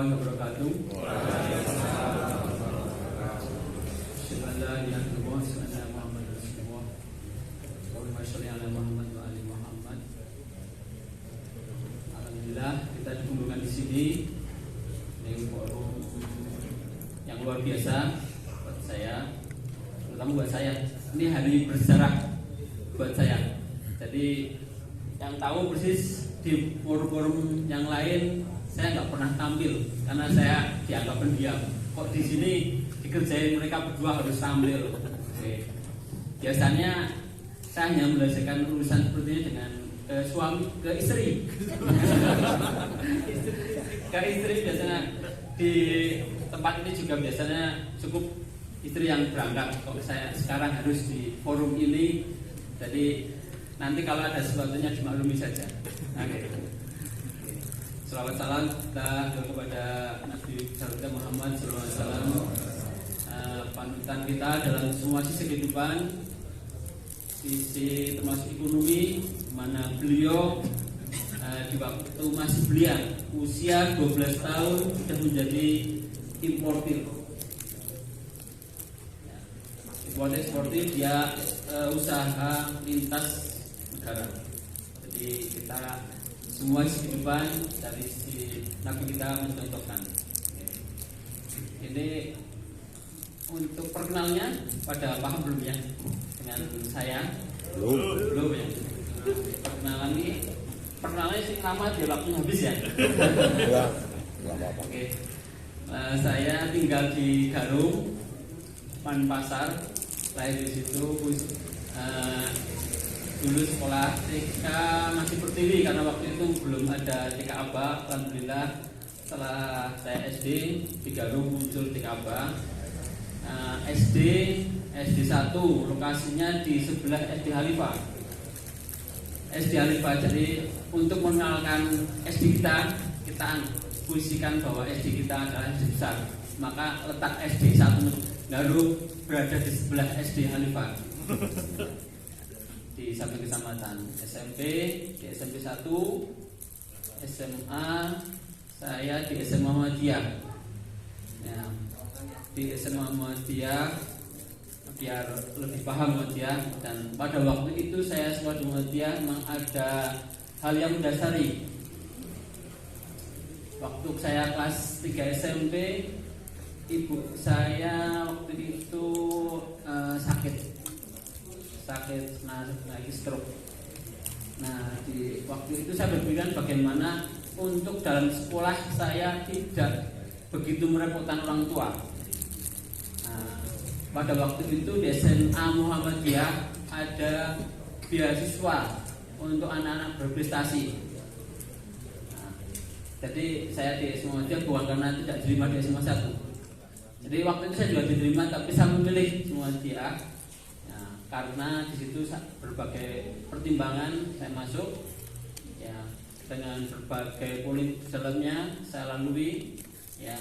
warahmatullahi wabarakatuh. Alhamdulillah kita dikumpulkan di sini. Ini forum yang luar biasa buat saya, terutama buat saya. Ini hari bersejarah buat saya. Jadi yang tahu persis di forum-forum yang lain saya nggak pernah tampil karena saya dianggap pendiam. Kok di sini dikerjain mereka berdua harus tampil. Oke. Biasanya saya hanya menyelesaikan urusan seperti ini dengan suami ke istri. Ke istri biasanya di tempat ini juga biasanya cukup istri yang berangkat. Kok saya sekarang harus di forum ini, jadi nanti kalau ada sesuatunya dimaklumi saja. Oke. Salawat salam kita kepada Nabi Sallallahu Muhammad SAW, panutan kita dalam semua sisi kehidupan, sisi termasuk ekonomi, mana beliau di waktu masih belia, usia 12 tahun sudah menjadi importir. Importir dia usaha lintas negara. Jadi kita semua kehidupan dari si Nabi kita mencontohkan. Ini untuk perkenalnya pada paham belum ya dengan saya? Belum ya. Perkenalannya sih lama dia waktunya habis ya. Ya, nggak apa-apa. Oke. Saya tinggal di Garung, Pasar. Lahir di situ. Dulu sekolah TK masih Pertiwi karena waktu itu belum ada TK Aba. Alhamdulillah setelah saya SD di Garung muncul TK Aba. SD 1 lokasinya di sebelah SD Halifah. SD Halifah, jadi untuk mengenalkan SD kita puisikan bahwa SD kita adalah SD besar. Maka letak SD 1 Garung berada di sebelah SD Halifah. Di samping kecamatan. SMP di SMP 1, SMA saya di SMA Muhammadiyah. Ya, di SMA Muhammadiyah biar lebih paham Muhammadiyah, dan pada waktu itu saya sekolah di Muhammadiyah memang ada hal yang mendasari. Waktu saya kelas 3 SMP, ibu saya waktu itu sakit lagi stroke. Nah, di waktu itu saya berpikiran bagaimana untuk dalam sekolah saya tidak begitu merepotkan orang tua. Nah, pada waktu itu di SMA Muhammadiyah ada beasiswa untuk anak-anak berprestasi. Nah, jadi saya di SMA Muhammadiyah bukan karena tidak diterima di SMA 1. Jadi waktu itu saya juga diterima, tapi saya memilih Muhammadiyah. Karena di situ berbagai pertimbangan saya masuk, ya, dengan berbagai poin dalamnya saya lalui, ya,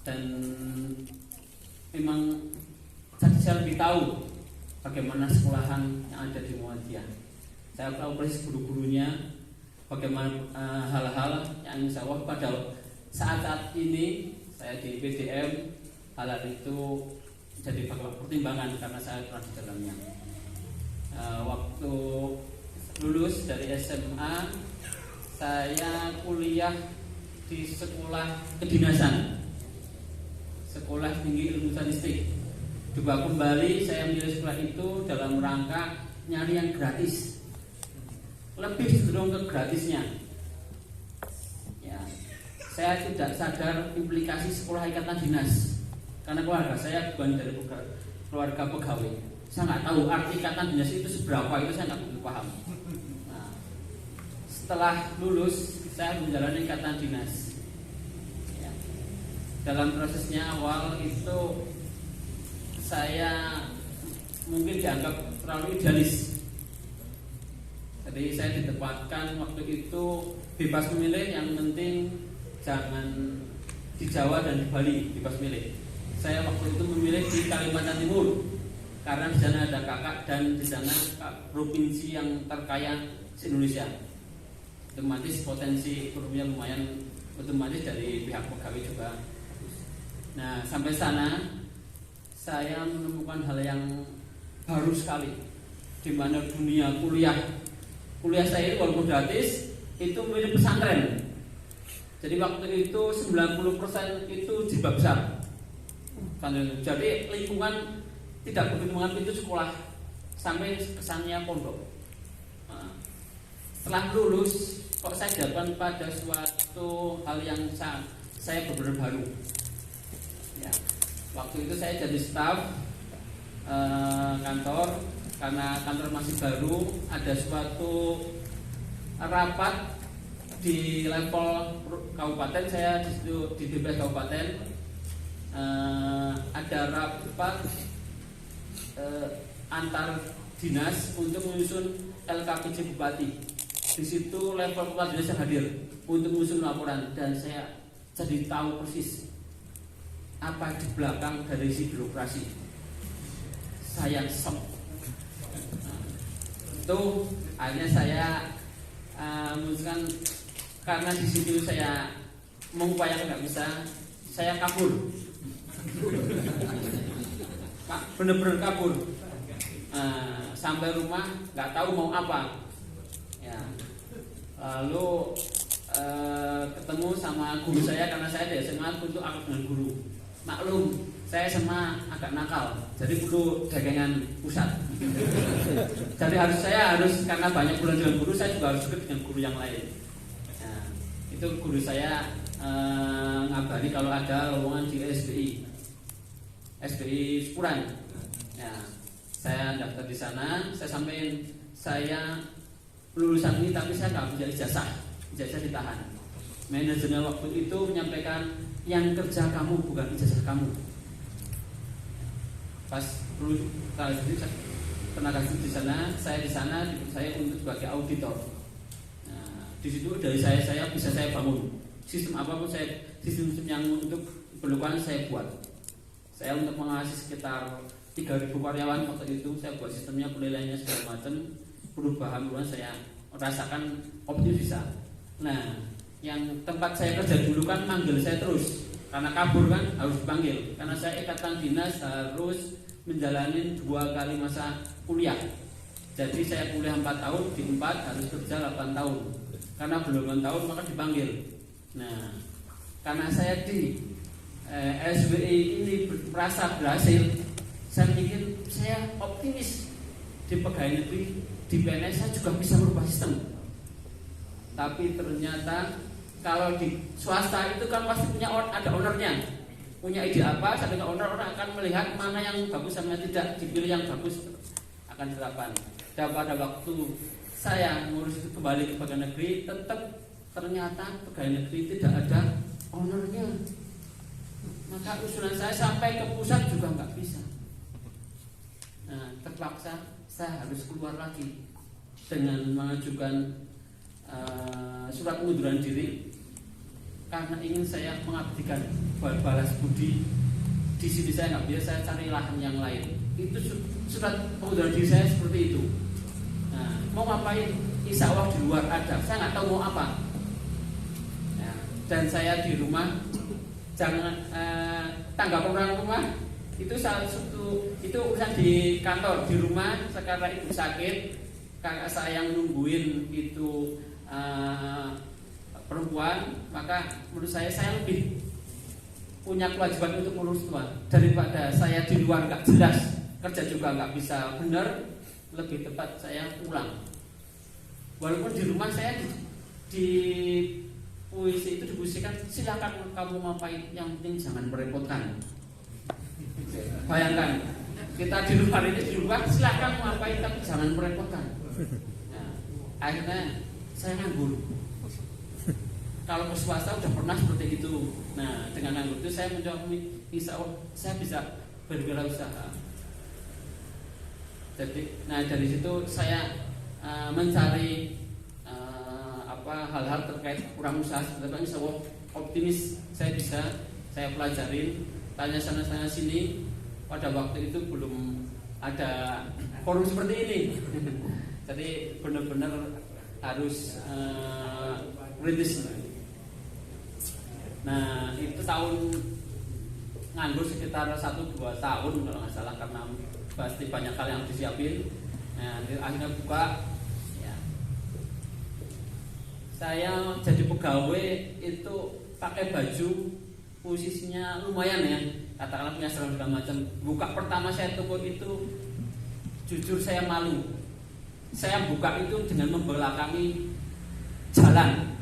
dan memang saya lebih tahu bagaimana sekolahan yang ada di Muhammadiyah. Saya tahu persis guru-gurunya, bagaimana hal-hal yang insya Allah pada saat ini saya di PDM hal itu jadi pertimbangan karena saya pernah di dalamnya. Waktu lulus dari SMA, saya kuliah di sekolah kedinasan, Sekolah Tinggi Ilmu Statistik. Coba kembali saya memilih sekolah itu dalam rangka nyari yang gratis, lebih cenderung ke gratisnya. Ya, saya tidak sadar implikasi sekolah ikatan dinas. Karena keluarga saya bukan dari keluarga pegawai, saya nggak tahu arti ikatan dinas itu seberapa, itu saya nggak begitu paham. Nah, setelah lulus saya menjalani ikatan dinas. Ya. Dalam prosesnya awal itu saya mungkin dianggap terlalu idealis. Jadi saya ditempatkan waktu itu bebas memilih, yang penting jangan di Jawa dan di Bali, bebas milih. Saya waktu itu memilih di Kalimantan Timur karena di sana ada kakak dan di sana provinsi yang terkaya di Indonesia. Otomatis potensi ekonominya lumayan otomatis dari pihak pegawai juga. Nah, sampai sana saya menemukan hal yang baru sekali, di mana dunia kuliah saya itu walaupun gratis itu mirip pesantren. Jadi waktu itu 90% itu jilbab besar. Jadi lingkungan tidak begitu menganggap itu sekolah, sampai kesannya pondok. Setelah lulus, kok saya dapatkan pada suatu hal yang saya benar-benar baru. Ya, waktu itu saya jadi staf kantor, karena kantor masih baru. Ada suatu rapat di level kabupaten, saya di situ di DPS kabupaten. Ada rapat antar dinas untuk menyusun LKPJ Bupati. Di situ level kepala dinas yang hadir untuk menyusun laporan, dan saya jadi tahu persis apa di belakang dari si birokrasi. Saya shock. Itu akhirnya saya memutuskan, karena di situ saya mengupayakan nggak bisa, saya kabur. Pak, bener-bener kabur. Sampai rumah nggak tahu mau apa. Ya. Lalu ketemu sama guru saya, karena saya dari SMA untuk akrab dengan guru. Maklum, saya SMA agak nakal, jadi perlu dagangan pusat. Jadi saya harus karena banyak bulan dengan guru, saya juga harus ikut dengan guru yang lain. Nah, itu guru saya ngabari kalau ada lowongan di SBI Sepuran. Ya, saya daftar di sana, saya sampaikan saya lulusan ini tapi saya nggak punya ijazah ditahan. Manajernya waktu itu menyampaikan yang kerja kamu bukan ijazah kamu. Pas lulus tenaga di sana, saya di sana saya untuk sebagai auditor. Nah, di situ dari saya bisa saya bangun sistem apapun, sistem yang untuk perlukan saya buat. Saya untuk mengawasi sekitar 3.000 karyawan waktu itu, saya buat sistemnya, penilaiannya segala macam, perubahan saya rasakan optimis bisa. Nah, yang tempat saya kerja dulu kan manggil saya terus, karena kabur kan harus dipanggil, karena saya ikatan dinas harus menjalani 2 kali masa kuliah. Jadi saya kuliah 4 tahun, di 4 harus kerja 8 tahun. Karena belum 8 tahun maka dipanggil. Nah, karena saya di SBI ini merasa berhasil, saya pikir saya optimis di pegawai negeri, di PNS saya juga bisa merubah sistem. Tapi ternyata kalau di swasta itu kan pasti punya ada ownernya, punya ide apa, sampai ke owner, orang akan melihat mana yang bagus sama tidak, dipilih yang bagus akan diterapkan. Dan pada waktu saya ngurus itu kembali ke pegawai negeri, tetap ternyata pegawai negeri tidak ada ownernya. Maka usulan saya sampai ke pusat juga nggak bisa. Nah, terpaksa saya harus keluar lagi dengan mengajukan surat pengunduran diri, karena ingin saya mengabdikan balas budi. Di sini saya nggak bisa, saya cari lahan yang lain. Itu surat pengunduran diri saya seperti itu. Nah, mau ngapain? Insya Allah di luar ada, saya nggak tahu mau apa. Nah, dan saya di rumah, jangan tanggapan orang rumah itu salah satu, itu urusan di kantor. Di rumah sekarang ibu sakit, kakak saya yang nungguin itu perempuan, maka menurut saya lebih punya kewajiban untuk ngurus tua daripada saya di luar nggak jelas, kerja juga nggak bisa benar. Lebih tepat saya pulang. Walaupun di rumah saya di puisi itu dipuisikan, silakan kamu ngapain, yang penting jangan merepotkan. Bayangkan, kita di luar ini, di luar silakan ngapain tapi jangan merepotkan. Nah, akhirnya saya nganggur. Kalau ke swasta udah pernah seperti itu. Nah, dengan nganggur itu saya mencoba, insya Allah saya bisa berwirausaha. Jadi, nah dari situ saya mencari hal-hal terkait kurang usaha, tetapi insya Allah optimis saya bisa, saya pelajarin, tanya sana sini. Pada waktu itu belum ada forum seperti ini. Jadi benar-benar harus kritis. Nah itu tahun nganggur sekitar 1-2 tahun kalau nggak salah, karena pasti banyak hal yang disiapin. Nah akhirnya buka ya. Saya jadi pegawai itu pakai baju posisinya lumayan ya, katakanlah punya seragam segala macam. Buka pertama saya toko itu jujur saya malu. Saya buka itu dengan membelakangi jalan,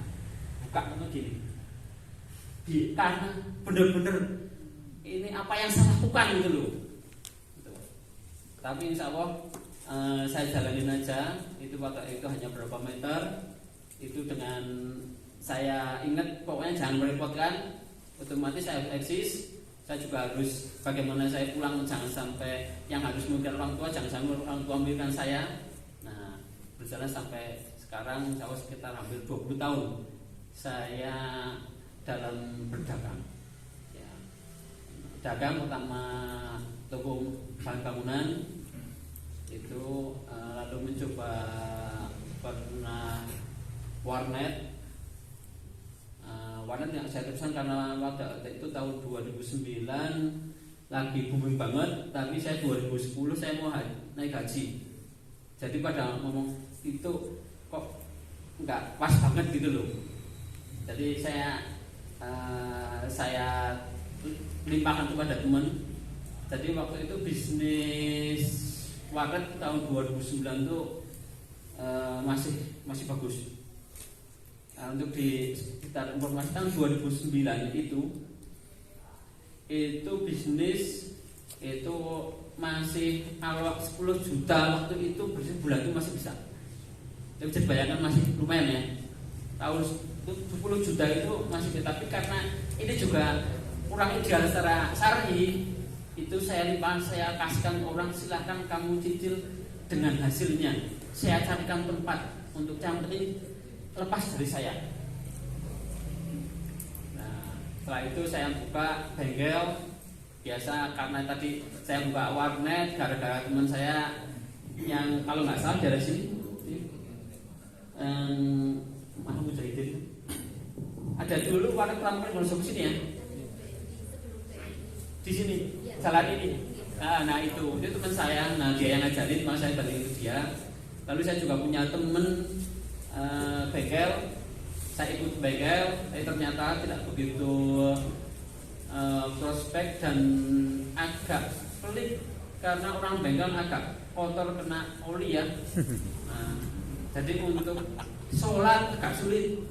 buka begini. Karena benar-benar ini apa yang saya lakukan gitu loh. Tapi insya Allah saya jalanin aja. Itu waktu itu hanya berapa meter. Itu dengan saya ingat pokoknya jangan merepotkan. Otomatis saya eksis. Saya juga harus bagaimana saya pulang, jangan sampai yang harus memikirkan orang tua, jangan sampai orang tua memikirkan saya. Nah berjalan sampai sekarang insya Allah sekitar hampir 20 tahun saya dalam berdagang. Dagang pertama toko bahan bangunan itu, lalu mencoba pernah warnet. Warnet yang saya teruskan karena waktu itu tahun 2009 lagi booming banget, tapi saya 2010 saya mau naik gaji. Jadi pada ngomong itu kok nggak pas banget gitu loh. Jadi saya limpahkan kepada teman. Jadi waktu itu bisnis warnet tahun 2009 itu masih bagus. Nah, untuk di sekitar informasi tahun 2009 itu bisnis itu masih kalau 10 juta waktu itu bulan itu masih bisa. Jadi bisa dibayangkan masih lumayan ya. Tahun 10 juta itu masih bisa, tapi karena ini juga kurang ideal secara syar'i, itu saya limpahkan, saya kasihkan orang, silahkan kamu cicil dengan hasilnya. Saya carikan tempat untuk yang penting lepas dari saya. Nah, setelah itu saya buka bengkel biasa, karena tadi saya buka warnet gara-gara teman saya yang kalau nggak salah dari sini, mana Mujahidin, ada dulu warnet pelan-pelan masuk sini ya. Di sini jalan ini. Nah itu teman saya. Nah dia yang ngajarin, malah saya balik ke dia. Lalu saya juga punya teman bengkel. Saya ikut bengkel, tapi ternyata tidak begitu prospek dan agak pelik karena orang bengkel agak kotor kena oli ya. Nah, jadi untuk sholat agak sulit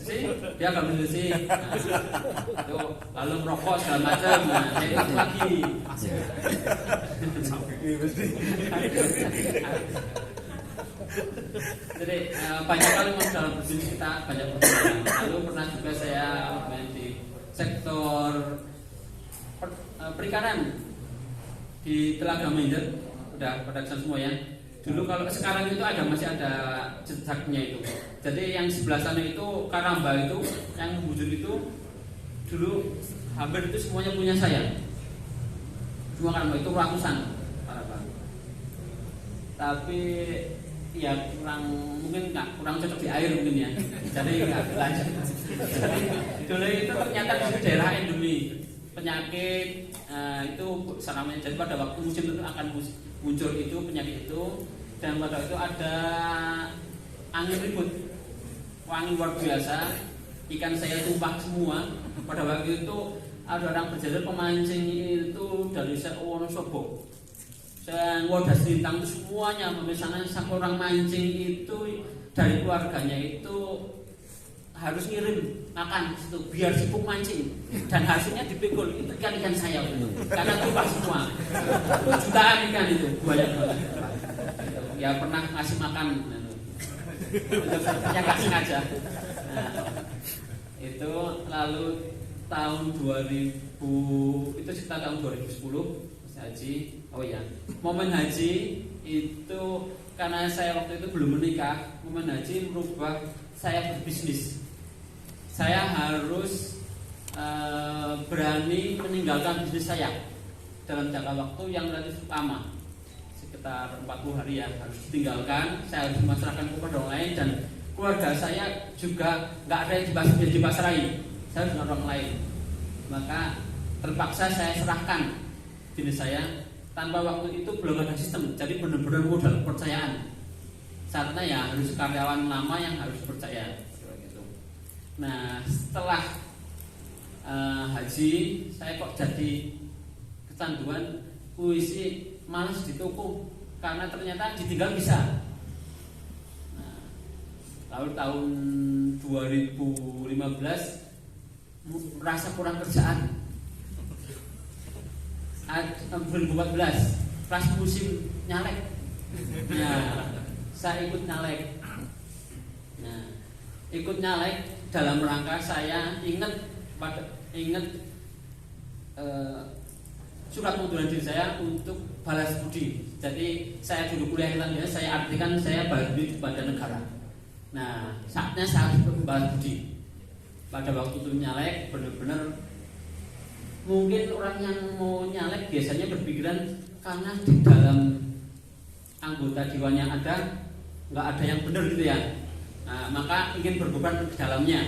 sih, dia agak bersih. Nah, lalu merokok segala macam. Nah, saya ikut lagi. Jadi banyak kali dalam bisnis kita banyak perkembangan. Lalu pernah juga saya main di sektor perikanan di Telaga Mender, udah pada kesana semua ya. Dulu kalau sekarang itu masih ada jejaknya itu. Jadi yang sebelah sana itu Karamba itu, yang wujud itu dulu hampir itu semuanya punya saya. Semua Karamba itu ratusan Karamba. Tapi ya kurang cocok di air mungkin ya. Jadi nggak lanjut. Jadi dulu itu ternyata di daerah endemi penyakit itu seramanya. Jadi pada waktu musim itu akan muncul itu penyakit itu, dan pada itu ada angin ribut, angin luar biasa, ikan saya tumpah semua. Pada waktu itu ada orang berjalan pemancing itu dari Wonosobo, Wadas Lintang itu semuanya misalnya sampai orang mancing itu dari keluarganya itu harus ngirim makan situ biar sibuk mancing, dan hasilnya dipikul itu ikan saya karena tumpah semua. Itu jutaan ikan itu banyak banget. Ya pernah ngasih makan yang nggak sengaja. Nah, itu lalu tahun 2000 itu sekitar tahun 2010 haji. Oh ya, momen haji itu karena saya waktu itu belum menikah, momen haji merubah saya berbisnis. Saya harus berani meninggalkan bisnis saya dalam jangka waktu yang relatif lama, sekitar 40 hari ya, harus ditinggalkan. Saya harus memasrahkan kepada orang lain, dan keluarga saya juga nggak ada yang dipasrahi. saya dengan orang lain. Maka terpaksa saya serahkan diri saya tanpa waktu itu belum ada sistem. Jadi benar-benar modal kepercayaan. Saatnya ya harus karyawan lama yang harus percaya. Gitu. Nah setelah haji saya kok jadi kecanduan puisi malas di toko karena ternyata ditinggal bisa. Lalu tahun 2015 merasa kurang kerjaan. 2014 pas musim nyalek. Nah, saya ikut nyalek. Nah, ikut nyalek dalam rangka saya ingat surat pengunduran diri saya untuk balas budi. Jadi saya dulu kuliah Irlandia, saya artikan saya balas budi kepada negara. Nah, saatnya saya harus membalas budi. Pada waktu itu nyalek, benar-benar mungkin orang yang mau nyalek biasanya berpikiran karena di dalam anggota dewan yang ada nggak ada yang benar gitu ya. Nah, maka ingin berbeban ke dalamnya.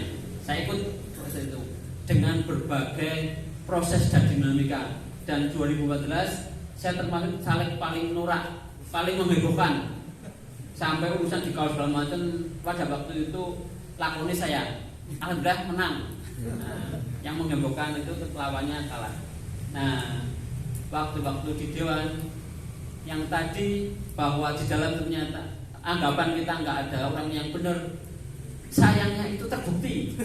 Saya ikut proses itu dengan berbagai proses dan dinamika. Dan 2014 saya termasuk caleg paling norak, paling menghebohkan. Sampai urusan di kaos segala macam pada waktu itu lakoni saya, alhamdulillah menang. Nah, yang menghebohkan itu lawannya kalah. Nah, waktu-waktu di dewan yang tadi bahwa di dalam ternyata anggapan kita nggak ada orang yang benar, sayangnya itu terbukti.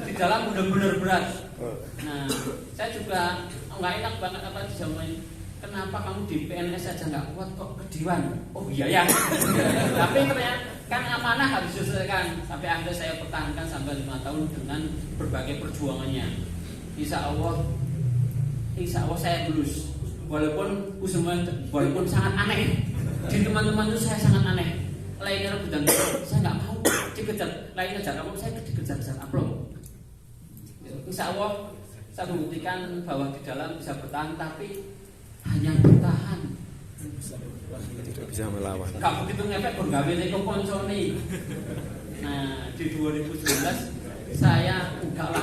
Di dalam benar-benar berat. Nah, saya juga nggak enak banget apa di zaman. Kenapa kamu di PNS saja nggak kuat kok ke Dewan? Oh iya ya. Tapi ternyata kan amanah harus diselesaikan. Sampai akhirnya saya pertahankan sampai 5 tahun dengan berbagai perjuangannya. Insya Allah saya lulus. Walaupun sangat aneh. Di teman-teman itu saya sangat aneh. Lainnya rebutan, saya nggak mau dikejar. Lainnya ajar kamu, saya dikejar upload. Insya Allah saya membuktikan bahwa di dalam bisa bertahan, tapi hanya bertahan, tidak bisa melawan. Gak begitu ngefek bergawe nego koncone. Nah di 2019 saya enggak lah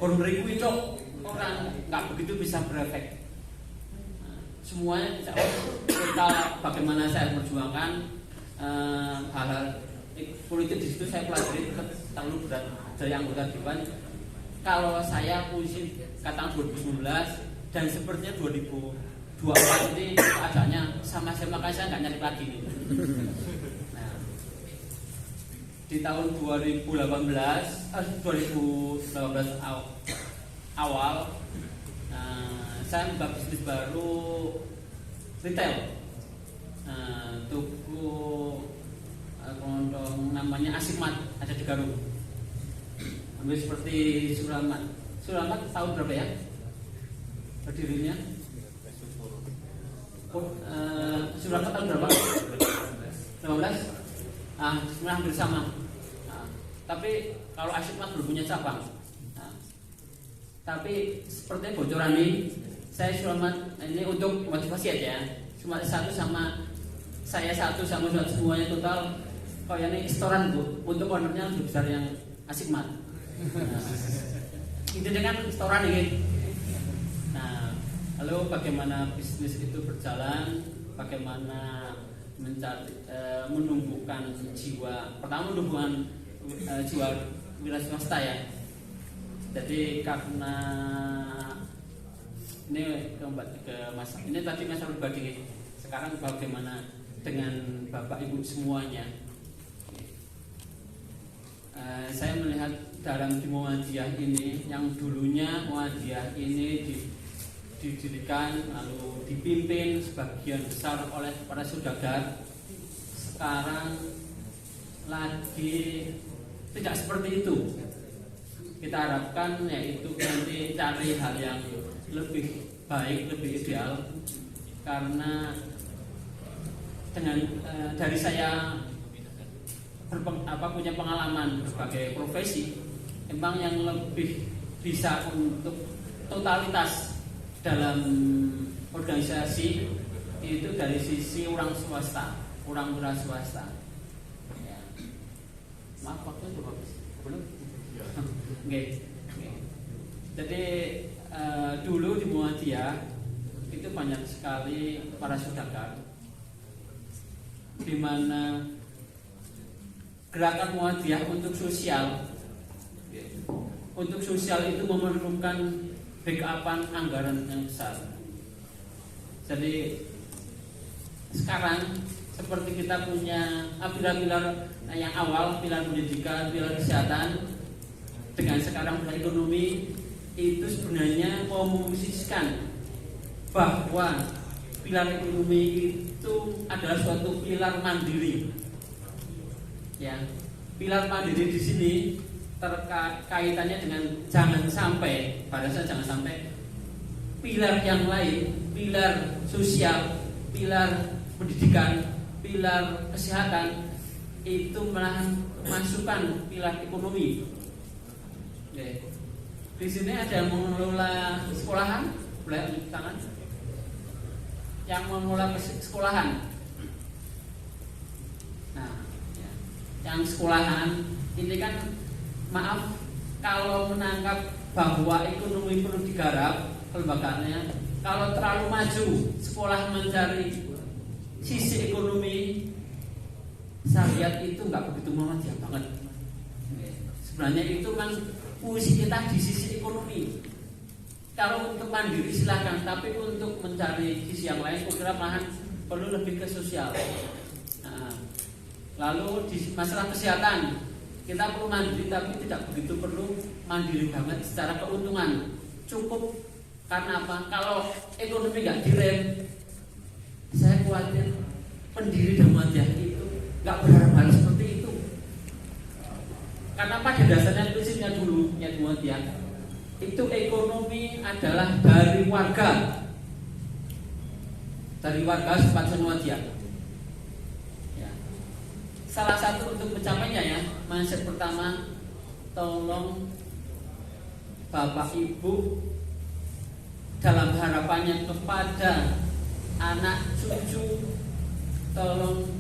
konri cok orang nggak begitu bisa berefek. Nah, semuanya total bagaimana saya berjuangkan hal-hal politik di situ saya pelajari terlalu berat dari anggota dewan. Kalau saya puisi kata 2019 dan sepertinya 2024 ini keadaannya sama makanya saya nggak nyari lagi nih. Nah, di tahun 2018 awal saya membuka bisnis baru retail. Tuku kondong namanya Asikmat, ada di Garut. Ambil seperti Suramat. Suramat tahun berapa ya berdirinya? Suramat tahun berapa? 15? Sebenarnya hampir sama. Tapi kalau Asikmat belum punya cabang. Tapi seperti bocoran ini, saya Suramat ini untuk motivasi aja. Cuma satu sama saya sama semuanya total. Kalau ini setoran bu, untuk ownernya lebih besar yang Asikmat. Itu dengan setoran ini. Nah, lalu bagaimana bisnis itu berjalan? Bagaimana menumbuhkan jiwa? Pertama menumbuhkan jiwa wira swasta ya. Jadi karena ini kembali ke masa ini tadi masalah pribadi. Sekarang bagaimana dengan bapak ibu semuanya? Saya melihat dalam di Muhammadiyah ini yang dulunya Muhammadiyah ini didirikan lalu dipimpin sebagian besar oleh para saudagar, sekarang lagi tidak seperti itu. Kita harapkan yaitu nanti cari hal yang lebih baik, lebih ideal, karena dengan dari saya punya pengalaman berbagai profesi, memang yang lebih bisa untuk totalitas dalam organisasi itu dari sisi orang swasta, orang wira swasta. Ya. Maaf waktu itu habis. Belum. Oke. Jadi dulu di Muhammadiyah itu banyak sekali para saudagar, di mana gerakan Muhammadiyah untuk sosial itu memerlukan backupan anggaran yang besar. Jadi sekarang seperti kita punya pilar-pilar yang awal, pilar pendidikan, pilar kesehatan, dengan sekarang pilar ekonomi, itu sebenarnya memposisikan bahwa pilar ekonomi itu adalah suatu pilar mandiri. Ya, pilar mandiri di sini kaitannya dengan jangan sampai, pada saat jangan sampai pilar yang lain, pilar sosial, pilar pendidikan, pilar kesehatan itu malah masukkan pilar ekonomi. Oke. Di sini ada yang mengelola sekolahan, boleh tunjuk tangan. Yang mengelola sekolahan. Nah, ya. Yang sekolahan ini kan, maaf kalau menangkap bahwa ekonomi perlu digarap kelembagaannya, kalau terlalu maju sekolah mencari sisi ekonomi, saya lihat itu nggak begitu Muhammadiyah banget. Sebenarnya itu kan fungsi kita di sisi ekonomi. Kalau untuk mandiri silahkan, tapi untuk mencari sisi yang lain, kira malahan perlu lebih ke sosial. Nah, lalu di masalah kesehatan, kita perlu mandiri, tapi tidak begitu perlu mandiri banget secara keuntungan. Cukup karena apa? Kalau ekonomi nggak direm, saya khawatir pendiri Muhammadiyah itu nggak berharap hal seperti itu. Karena pada dasarnya prinsipnya dulu ya Muhammadiyah itu ekonomi adalah dari warga sepanjang Muhammadiyah. Ya. Salah satu untuk mencapainya ya, mindset pertama, tolong Bapak Ibu dalam harapannya kepada anak cucu, tolong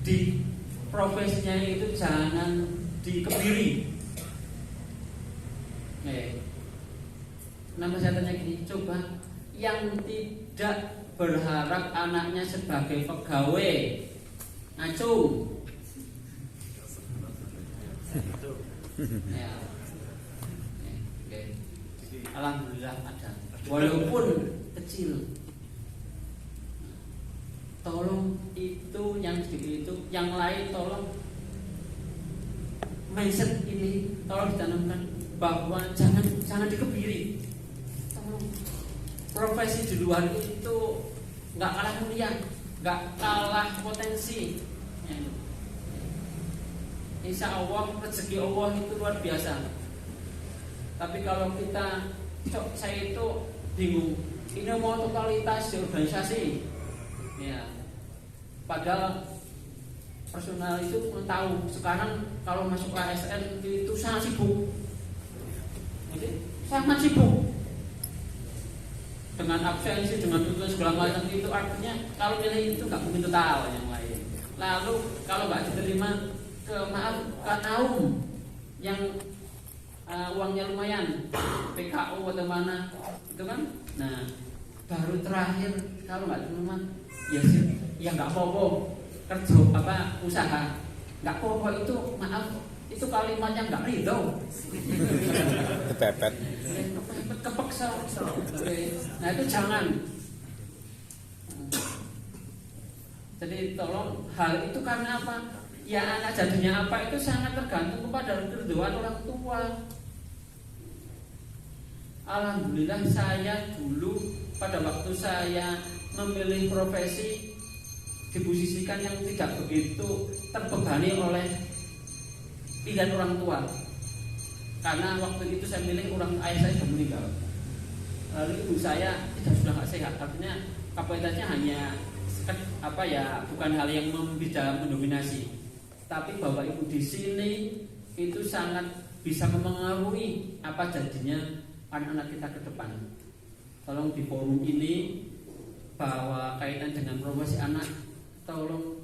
di profesinya itu jangan dikebiri. Nama saya tanya gini, coba yang tidak berharap anaknya sebagai pegawai ngacung. Ya. Alhamdulillah ada, walaupun kecil. Tolong itu yang sedikit itu, yang lain tolong mindset ini tolong ditanamkan bahwa jangan dikebiri. Tolong profesi di luar itu nggak kalah mulia, nggak kalah potensi. Insya Allah rezeki Allah itu luar biasa. Tapi kalau kita, saya itu bingung. Ini mau totalitas di organisasi. Ya, padahal personal itu tahu sekarang kalau masuk ASN itu sangat sibuk, sangat sibuk dengan absensi, dengan tugas segala macam itu, artinya kalau nilai itu nggak mungkin total yang lain. Lalu kalau nggak diterima ke kaum yang uangnya lumayan, PKU atau mana, itu kan? Nah, baru terakhir kalau nggak diterima. Ya sih, ya nggak apa-apa kerja usaha, nggak apa-apa itu, maaf itu kalimatnya nggak ridho. Kepepet. Kepeksa. Nah itu jangan. Jadi tolong hal itu karena apa? Ya anak jadinya apa itu sangat tergantung kepada keridhaan orang tua. Alhamdulillah saya dulu pada waktu saya memilih profesi diposisikan yang tidak begitu terbebani oleh pilihan orang tua. Karena waktu itu saya milih ayah saya sudah meninggal. Lalu ibu saya sudah nggak sehat, artinya kapasitasnya hanya bukan hal yang bisa mendominasi. Tapi bapak ibu di sini itu sangat bisa mempengaruhi apa jadinya anak-anak kita ke depan. Tolong di forum ini bahwa kaitan dengan profesi anak, tolong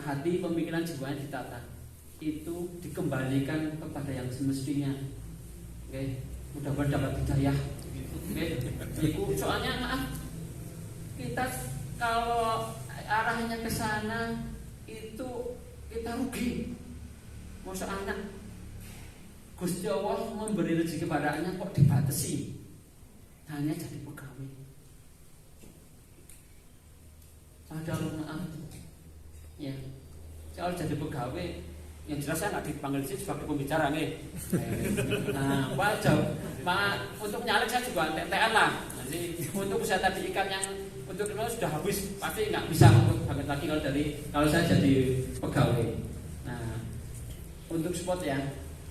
hati pemikiran jiwanya ditata. itu dikembalikan kepada yang semestinya. Oke, mudah-mudahan dapat hidayah. Oke, itu soalnya maaf, kita kalau arahnya ke sana itu kita rugi. Masa anak Gusti Allah memberi rezeki kepadanya kok dibatasi, hanya jadi pegawai. Padahal maaf, ya, kalau jadi pegawai, yang jelas saya nggak dipanggil sih sebagai pembicara nih. Nah, untuk nyalek saya juga TTN lah. Jadi untuk usaha tadi ikan yang untuk itu sudah habis, pasti nggak bisa untuk banget lagi kalau saya jadi pegawai. Nah, untuk spot ya,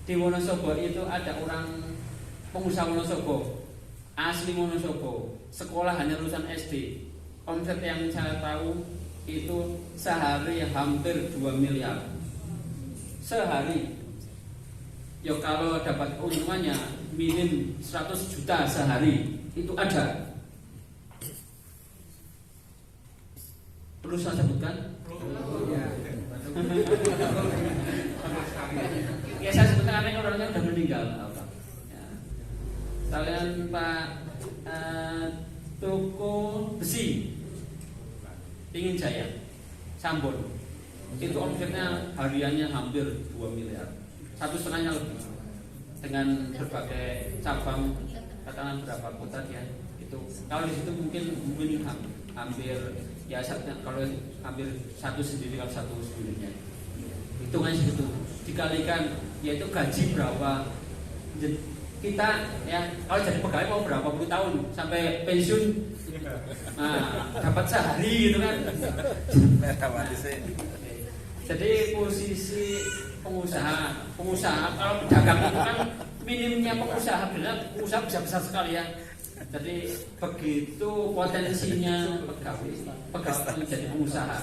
di Wonosobo itu ada orang pengusaha Wonosobo, asli Wonosobo, sekolah hanya lulusan SD. Omset yang saya tahu itu sehari hampir 2 miliar sehari. Ya kalau dapat keuntungannya minim 100 juta sehari itu ada. Perlu saya sebutkan? Ya saya sebutkan karena orangnya sudah meninggal. Ya. Kalian Pak toko besi Pingin Jaya Sambon itu omsetnya hariannya hampir 2 miliar, 1,5 lebih, dengan berbagai cabang, katakan berapa kota dia itu. Kalau di situ mungkin hampir ya kalau hampir satu sendiri, kalau satu sendirinya hitungan segitu dikalikan yaitu gaji berapa kita ya. Kalau jadi pegawai mau berapa puluh tahun sampai pensiun, nah, dapat sehari gitu kan. Jadi posisi pengusaha kalau pedagang itu kan minimnya pengusaha, benar pengusaha bisa besar sekali ya. Jadi begitu potensinya pegawai menjadi pengusaha.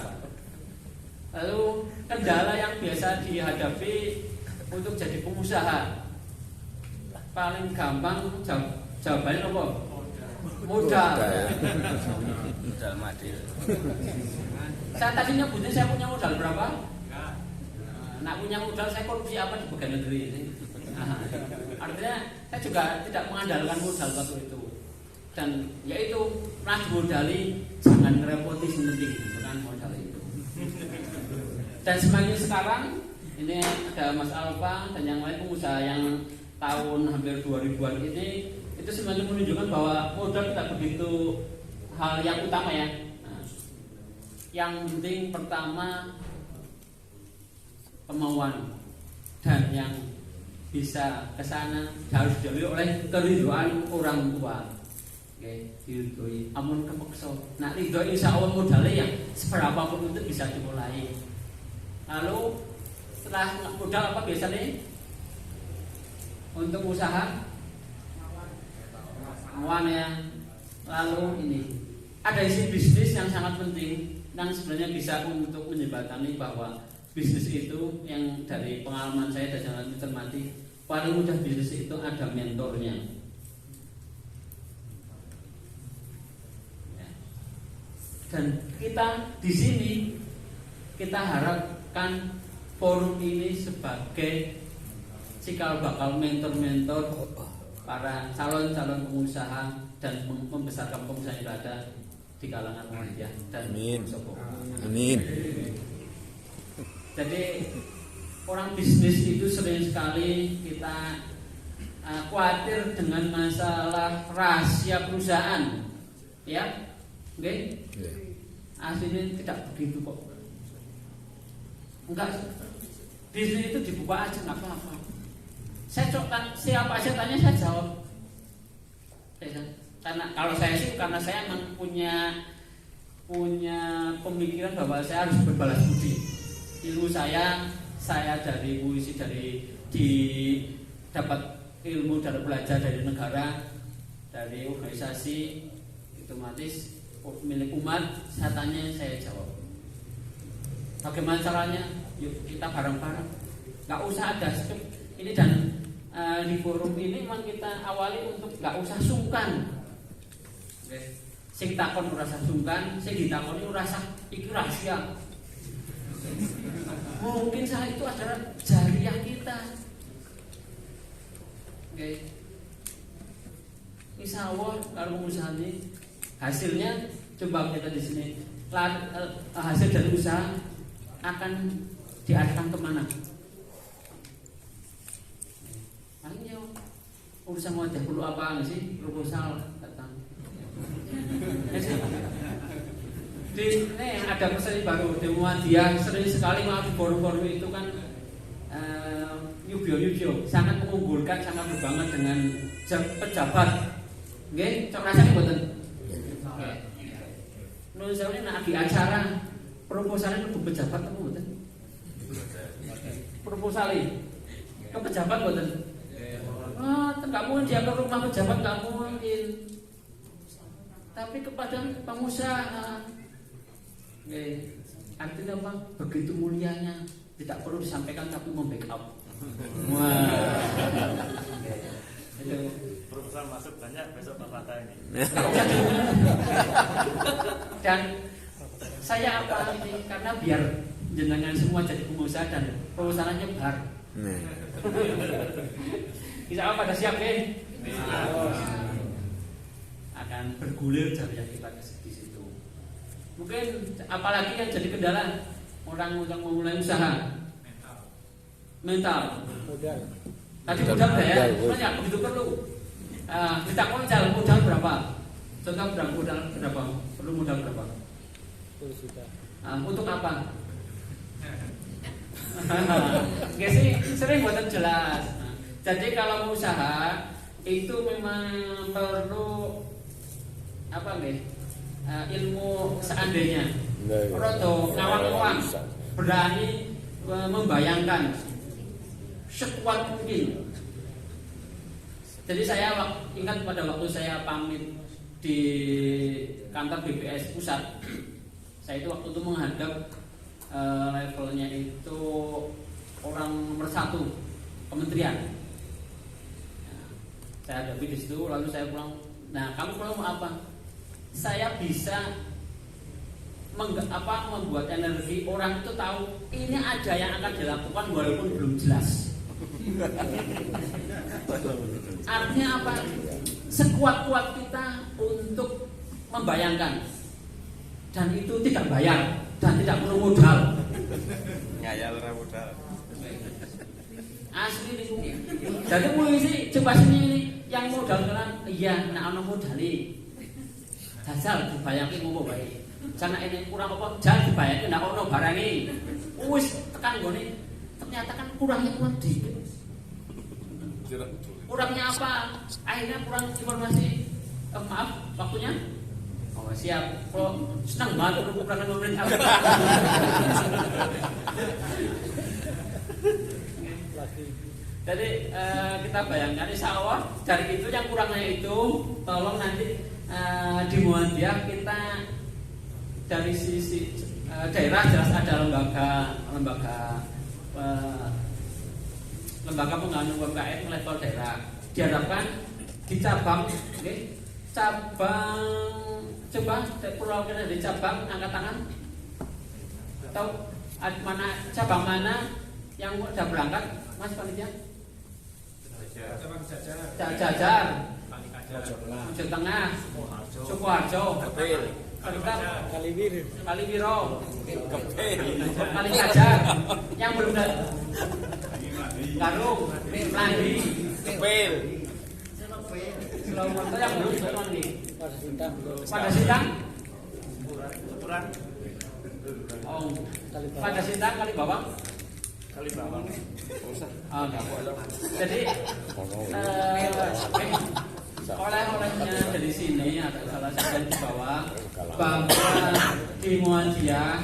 Lalu kendala yang biasa dihadapi untuk jadi pengusaha, paling gampang jawabannya apa? Modal. Modal mati. Saya tadi nyebutnya saya punya modal berapa? Nak punya modal saya korupsi apa di pegawai negeri ini? Nah, artinya saya juga tidak mengandalkan modal waktu itu. Dan yaitu pernah dimodali, jangan ngerepoti penting, bukan modal itu. Dan semakin sekarang ini ada Mas Alfa dan yang lain pengusaha yang tahun hampir 2000-an ini itu semakin menunjukkan bahwa modal tidak begitu hal yang utama ya. Nah, yang penting pertama kemauan, dan yang bisa ke sana harus dilalui oleh keridhaan orang tua. Oke, diridhoi, amun kepeksa. Nah, ridho insya Allah modalnya yang seberapa pun itu bisa dimulai. Lalu setelah modal apa biasanya untuk usaha? Awan ya. Lalu ini ada isi bisnis yang sangat penting yang sebenarnya bisa untuk menjembatani bahwa bisnis itu yang dari pengalaman saya dan sangat mencermati, paling mudah bisnis itu ada mentornya. Dan kita di sini kita harapkan forum ini sebagai cikal bakal mentor-mentor para calon-calon pengusaha dan membesarkan pengusaha yang ada di kalangan Muhammadiyah dan Wonosobo. Amin. Jadi orang bisnis itu sering sekali kita khawatir dengan masalah rahasia perusahaan, ya, oke? Aslinya tidak begitu kok. Enggak, bisnis itu dibuka aja nggak apa-apa. Saya siapa aja tanya saya jawab. Karena kalau saya sih karena saya memang punya pemikiran bahwa saya harus berbalas budi. Ilmu saya dari puisi, dapat ilmu dari belajar dari negara, dari organisasi, otomatis milik umat. Saya tanya, saya jawab. Bagaimana caranya? Yuk kita bareng-bareng. Nggak usah ada skrip ini, dan di forum ini memang kita awali untuk nggak usah sungkan. Sing takon ora usah sungkan, sing ditakoni ora usah iki rahasia. Mungkin salah itu adalah jariah kita. Oke. Insya Allah kalau usaha ini hasilnya coba kita di sini hasil dari usaha akan diarahkan kemana? Paling urusan wajah perlu apa sih? Proposal datang. Di ini ada pesan baru di Muhammadiyah sering sekali maaf forum-forum itu kan Yubio sangat mengunggulkan, sangat berbanget dengan pejabat. Nggih, cok rasane mboten. Nun sewu nek di acara proposalnya ke pejabat apa mboten? Proposale ke pejabat mboten? Enggak mungkin dia ke rumah pejabat, enggak mungkin. Tapi kepada pengusaha. Artinya apa? Begitu mulianya, tidak perlu disampaikan tapi membackup. Wah. Itu proposal masuk banyak besok Bapak ini. Dan saya apa ini karena biar jenengan semua jadi pengusaha dan proposalnya nyebar. Insya Allah pada siap akan bergulir jariah kita di situ. Mungkin apalagi yang jadi kendala orang yang memulai usaha mental. Tadi modal ya, banyak begitu perlu. Kita modal berapa? Contoh berapa? Perlu modal berapa? 10 juta. Untuk apa? Nggak sih, sering buatan jelas. Jadi kalau mau usaha itu memang perlu apa nih? Ilmu seandainya. Rodo ngawang-ngawang berani membayangkan sekuat mungkin. Jadi saya ingat pada waktu saya pamit di kantor BPS pusat, saya itu waktu itu menghadap levelnya itu orang nomor 1 kementerian. Saya hadapi di situ, lalu saya pulang. Nah, kamu pulang mau apa? Saya bisa membuat energi orang itu tahu ini ada yang akan dilakukan walaupun belum jelas. Artinya apa? Sekuat-kuat kita untuk membayangkan, dan itu tidak bayar dan tidak perlu modal. Ngayal ora modal. Asli niku. Jadi polisi coba sini ini yang modal kan iya nek ana modale. Jajal dibayangke ngopo wae. Jana ini kurang apa? Jangan dibayangke nek ono barange. Wis tekan gone. Ternyata kan kurangnya kurang dikit. Kurangnya apa? Akhirnya kurang informasi. Maaf, waktunya. Oh siap. Kok senang banget kekurangan pemerintah. Jadi kita bayangkan insya Allah dari itu yang kurangnya itu tolong nanti di Muhammadiyah kita dari sisi daerah jelas ada lembaga pengembangan UMKM level daerah. Diharapkan di cabang, cabang coba perwakilan dari cabang angkat tangan atau mana cabang mana yang sudah berangkat, Mas Panitia? Jajar, Ujung Tengah, Sukoharjo, Kaliwiro, Kaligajar, yang belum datang, Garung, Landi, Kepil, Selamat yang belum datang nih. Pada Sintang, oh, pada Sintang Kalibawang. Jadi oleh-olehnya dari sini ada salah satu yang dibawa bahwa di Muhammadiyah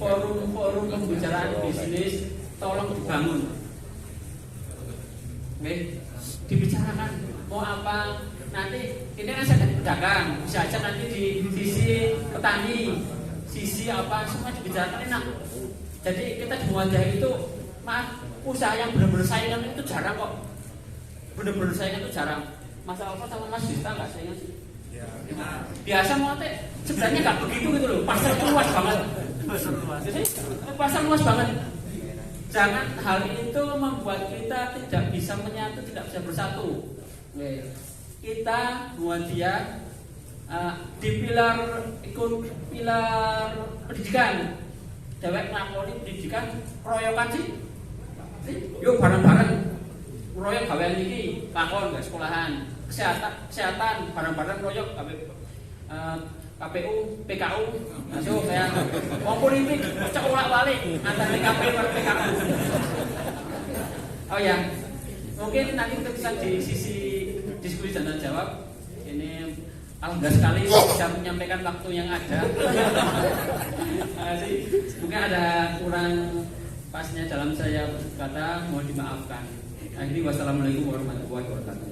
forum-forum pembicaraan bisnis tolong dibangun. Dibicarakan mau apa nanti ini kan saya pedagang bisa aja nanti di sisi petani sisi apa semua dibicarakan enak. Jadi kita di Muhammadiyah itu usaha yang benar-benar saingan itu jarang kok. Benar-benar saingan itu jarang. Mas Alfa sama Mas Dista nggak saingan sih. Biasa mau sebenarnya nggak begitu gitu loh. Pasar luas banget. Pasar luas banget. Jangan hal itu membuat kita tidak bisa menyatu, tidak bisa bersatu. Kita Muhammadiyah di pilar pendidikan, dewek nglakoni pendidikan royokan sih. Yuk bareng-bareng royok gawean iki, lakon gak sekolahan. Kesehatan bareng-bareng royok KPU, PKU, masuk ya. Wong politik cek bolak-balik antara KPU dan PKU. Oh ya, mungkin nanti kita bisa di sisi diskusi dan jawab. Ini alhamdulillah sekali bisa menyampaikan waktu yang ada. Mungkin ada kurang pasnya dalam saya berkata, mohon dimaafkan. Akhirnya wassalamualaikum warahmatullahi wabarakatuh.